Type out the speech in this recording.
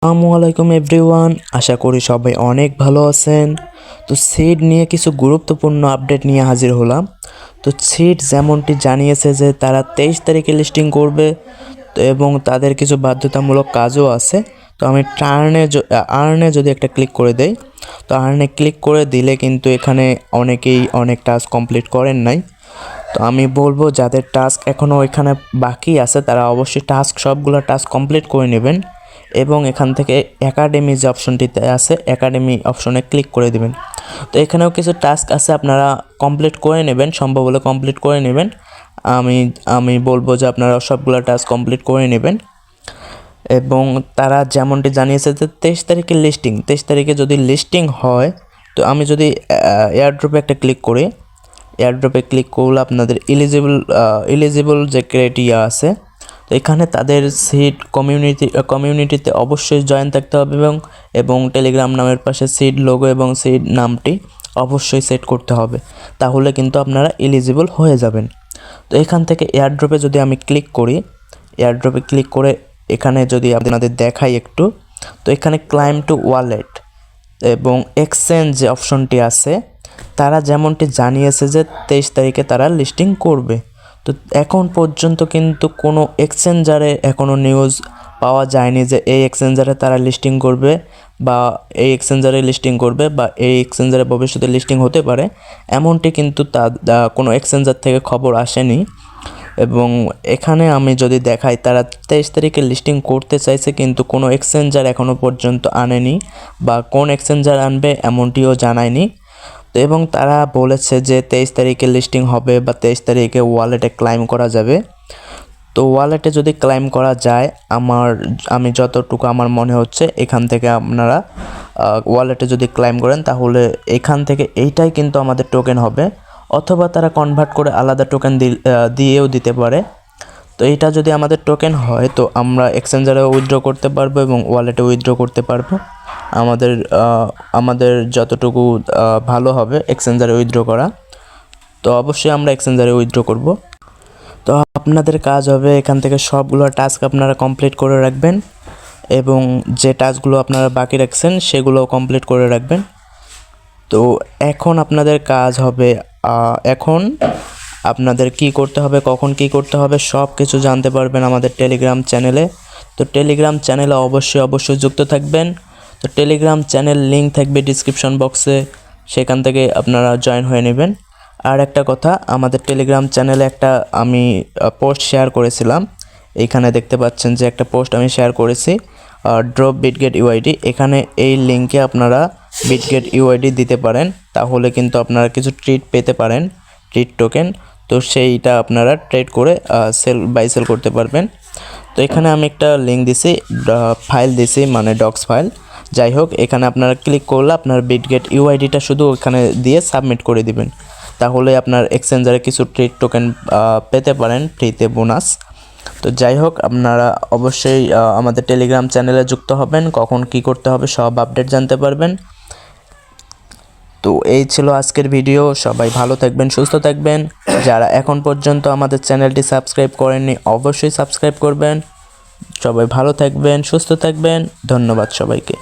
আসসালামু আলাইকুম এভরিওয়ান, আশা করি সবাই অনেক ভালো আছেন। তো সিড নিয়ে কিছু গুরুত্বপূর্ণ আপডেট নিয়ে হাজির হলাম। তো সিড যেমনটি জানিয়েছে যে তারা 23 তারিখে লিস্টিং করবে, তো এবং তাদের কিছু বাধ্যতামূলক কাজও আছে। তো আমি আর্নে যদি একটা ক্লিক করে দেই, তো আর্নে ক্লিক করে দিলে কিন্তু এখানে অনেকেই অনেক টাস্ক কমপ্লিট করেন নাই। তো আমি বলবো যাদের টাস্ক এখনও এখানে বাকি আছে তারা অবশ্যই সবগুলো টাস্ক কমপ্লিট করে নেবেন এবং এখান থেকে একাডেমি যে অপশনটিতে আছে একাডেমি অপশনে ক্লিক করে দিবেন। তো এখানেও কিছু টাস্ক আছে, আপনারা কমপ্লিট করে নেবেন, সম্ভব হলে কমপ্লিট করে নেবেন। আমি আমি বলবো যে আপনারা সবগুলো টাস্ক কমপ্লিট করে নেবেন। এবং তারা যেমনটি জানিয়েছে যে 23 তারিখে লিস্টিং, 23 তারিখে যদি লিস্টিং হয়, তো আমি যদি এয়ারড্রপে একটা ক্লিক করি, এয়ারড্রপে ক্লিক করলে আপনাদের এলিজিবল যে ক্রাইটেরিয়া আছে, তো এখানে তাদের সিড কমিউনিটিতে অবশ্যই জয়েন থাকতে হবে এবং টেলিগ্রাম নামের পাশে সিড লোগো এবং সিড নামটি অবশ্যই সেট করতে হবে, তাহলে কিন্তু আপনারা এলিজিবল হয়ে যাবেন। তো এখান থেকে এয়ারড্রপে যদি আমি ক্লিক করি, এয়ারড্রপে ক্লিক করে এখানে যদি আপনাদের দেখাই একটু, তো এখানে ক্লাইম টু ওয়ালেট এবং এক্সচেঞ্জ যে অপশনটি আছে, তারা যেমনটি জানিয়েছে যে 23 তারিখে তারা লিস্টিং করবে। তো এখন পর্যন্ত কিন্তু কোনো এক্সচেঞ্জারে এখনও নিউজ পাওয়া যায়নি যে এই এক্সচেঞ্জারে তারা লিস্টিং করবে বা এই এক্সচেঞ্জারে লিস্টিং করবে বা এই এক্সচেঞ্জারে ভবিষ্যতে লিস্টিং হতে পারে, এমনটি কিন্তু কোনো এক্সচেঞ্জার থেকে খবর আসেনি। এবং এখানে আমি যদি দেখাই, তারা 23 তারিখে লিস্টিং করতে চাইছে কিন্তু কোনো এক্সচেঞ্জার এখনও পর্যন্ত আনেনি বা কোন এক্সচেঞ্জার আনবে এমনটিও জানায়নি। তো এবং তারা বলেছে যে 23 তারিখে লিস্টিং হবে বা 23 তারিখে ওয়ালেটে ক্লাইম করা যাবে। তো ওয়ালেটে যদি ক্লাইম করা যায়, আমি যতটুকু আমার মনে হচ্ছে এখান থেকে আপনারা ওয়ালেটে যদি ক্লাইম করেন তাহলে এখান থেকে এইটাই কিন্তু আমাদের টোকেন হবে, অথবা তারা কনভার্ট করে আলাদা টোকেন দিয়েও দিতে পারে। তো এইটা যদি আমাদের টোকেন হয় তো আমরা এক্সচেঞ্জারে উইথড্র করতে পারবো এবং ওয়ালেটে উইথড্র করতে পারবো। আমাদের যতটুকু ভালো হবে এক্সচেঞ্জারে উইথড্র করা, তো অবশ্যই আমরা এক্সচেঞ্জারে উইথড্র করব। তো আপনাদের কাজ হবে এখান থেকে সবগুলো টাস্ক আপনারা কমপ্লিট করে রাখবেন এবং যে টাস্কগুলো আপনারা বাকি রাখছেন সেগুলো কমপ্লিট করে রাখবেন। তো এখন আপনাদের কাজ হবে, এখন আপনাদের কি করতে হবে, কখন কি করতে হবে সব কিছু জানতে পারবেন আমাদের টেলিগ্রাম চ্যানেলে। তো টেলিগ্রাম চ্যানেলে অবশ্যই যুক্ত থাকবেন। তো টেলিগ্রাম চ্যানেল লিঙ্ক থাকবে ডিসক্রিপশন বক্সে, সেখান থেকে আপনারা জয়েন হয়ে নেবেন। আর একটা কথা, আমাদের টেলিগ্রাম চ্যানেলে একটা আমি পোস্ট শেয়ার করেছিলাম, এইখানে দেখতে পাচ্ছেন যে একটা পোস্ট আমি শেয়ার করেছি, ড্রপ বিটগেট ইউআইডি। এখানে এই লিঙ্কে আপনারা বিটগেট ইউআইডি দিতে পারেন, তাহলে কিন্তু আপনারা কিছু ট্রিট পেতে পারেন, ট্রিট টোকেন। তো সেইটা আপনারা ট্রেড করে সেল করতে পারবেন। তো এখানে আমি একটা লিঙ্ক দিছি, ফাইল দিছি, মানে ডক্স ফাইল। যাই হোক, এখানে আপনারা ক্লিক করলে আপনার বিটগেট ইউআইডিটা শুধু এখানে দিয়ে সাবমিট করে দিবেন, তাহলে আপনার এক্সচেঞ্জারে কিছু ট্রিট টোকেন পেতে পারেন ফ্রিতে, বোনাস। তো যাই হোক, আপনারা অবশ্যই আমাদের টেলিগ্রাম চ্যানেলে যুক্ত হবেন, কখন কি করতে হবে সব আপডেট জানতে পারবেন। তো এই ছিল আজকের ভিডিও, সবাই ভালো থাকবেন, সুস্থ থাকবেন। যারা এখন পর্যন্ত আমাদের চ্যানেলটি সাবস্ক্রাইব করেননি অবশ্যই সাবস্ক্রাইব করবেন। সবাই ভালো থাকবেন, সুস্থ থাকবেন, ধন্যবাদ সবাইকে।